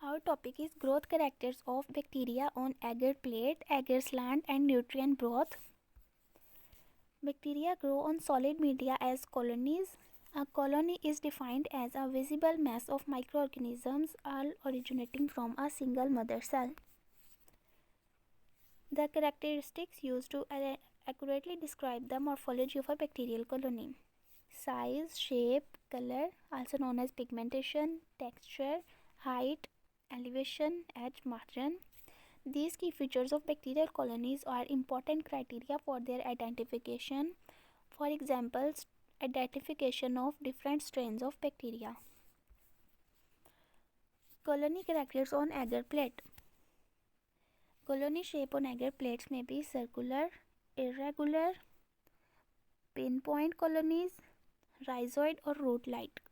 Our topic is growth characters of bacteria on agar plate, agar slant and nutrient broth. Bacteria grow on solid media as colonies. A colony is defined as a visible mass of microorganisms all originating from a single mother cell. The characteristics used to accurately describe the morphology of a bacterial colony: size, shape, color, also known as pigmentation, texture, height, elevation, edge, margin. These key features of bacterial colonies are important criteria for their identification. For example, identification of different strains of bacteria. Colony characters on agar plate. Colony shape on agar plates may be circular, irregular, pinpoint colonies, rhizoid or root-like.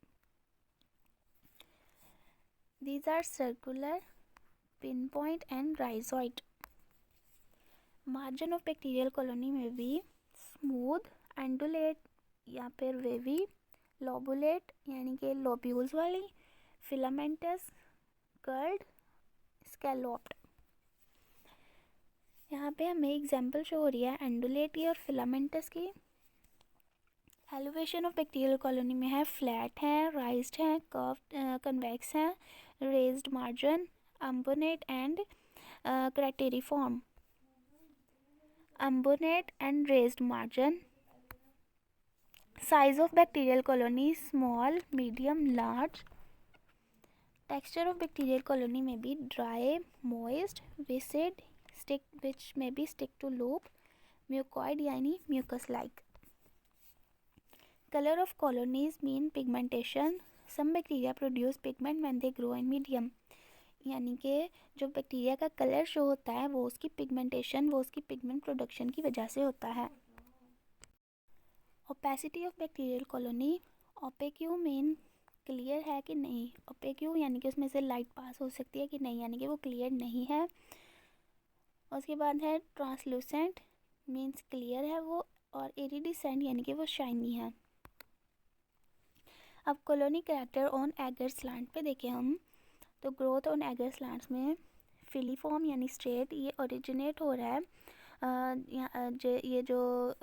These are circular, pinpoint and rhizoid. Margin of bacterial colony may be smooth, undulate या फिर wavy, lobulate यानी कि lobules वाली, filamentous, curled, scalloped. यहाँ पे हमें example show हो रही है एंडुलेट की और फिलामेंटस की. एलिवेशन ऑफ बैक्टीरियल कॉलोनी में है फ्लैट है, राइज्ड है, कर्व्ड कन्वेक्स है, raised margin, umbonate and crateriform. Umbonate and raised margin. Size of bacterial colony small, medium, large. Texture of bacterial colony में भी dry, moist, viscid, stick which may be stick to loop, mucoid यानी mucus like. Color of colonies mean pigmentation. Some bacteria produce pigment when they grow in medium. यानी कि जो bacteria का colour show होता है वो उसकी पिगमेंटेशन, वो उसकी पिगमेंट प्रोडक्शन की वजह से होता है. Opacity of bacterial colony. Opaque mean clear है कि नहीं. ओपेक्यू यानी कि उसमें से लाइट पास हो सकती है कि नहीं, यानी कि वो क्लियर नहीं है. उसके बाद है ट्रांसलूसेंट, मीन्स क्लियर है वो, और इरिडिसेंट यानी कि वो शाइनी है. अब colony character on agar slant पे देखें हम, तो ग्रोथ ऑन एगर स्लैंट्स में फिलीफॉर्म यानी स्ट्रेट, ये ओरिजिनेट हो रहा है. ये जो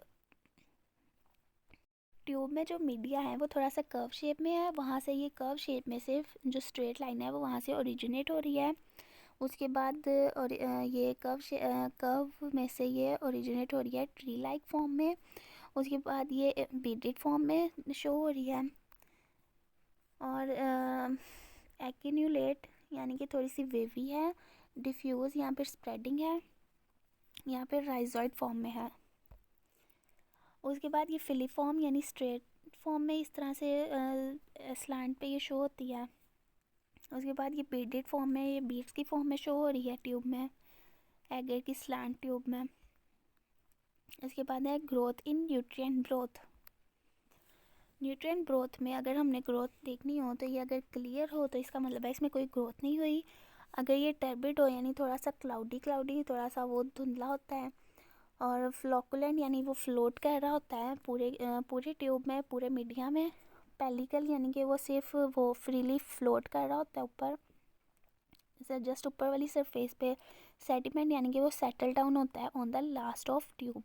ट्यूब में जो मीडिया है वो थोड़ा सा कर्व शेप में है, वहाँ से ये कर्व शेप में से जो स्ट्रेट लाइन है वो वहाँ से ओरिजिनेट हो रही है. उसके बाद और ये कर्व में से ये ओरिजिनेट हो रही है ट्री लाइक फॉर्म में. उसके बाद ये बीडेड फॉर्म में शो हो रही है. और एक्यूमुलेट यानी कि थोड़ी सी वेवी है. डिफ्यूज़ यहाँ पर स्प्रेडिंग है, यहाँ पर राइजॉइड फॉर्म में है. उसके बाद ये फिलीफॉर्म यानी स्ट्रेट फॉर्म में इस तरह से स्लैंट पे ये शो होती है. उसके बाद ये बीडेड फॉर्म में, ये बीड्स की फॉर्म में शो हो रही है ट्यूब में, एगर की स्लैंट ट्यूब में. इसके बाद है growth in nutrient broth. Nutrient broth में अगर हमने ग्रोथ देखनी हो तो ये अगर क्लियर हो तो इसका मतलब है इसमें कोई ग्रोथ नहीं हुई. अगर ये टर्बिड हो यानी थोड़ा सा क्लाउडी थोड़ा सा वो धुंधला होता है. और फ्लोकुलेंट यानी वो फ्लोट कर रहा होता है पूरे ट्यूब में, पूरे मीडिया में. पेलिकल यानी कि वो सिर्फ वो फ्रीली फ्लोट कर रहा होता है ऊपर, जस्ट ऊपर वाली सरफेस पे. सेडिमेंट यानी कि वो सेटल डाउन होता है on the last of tube.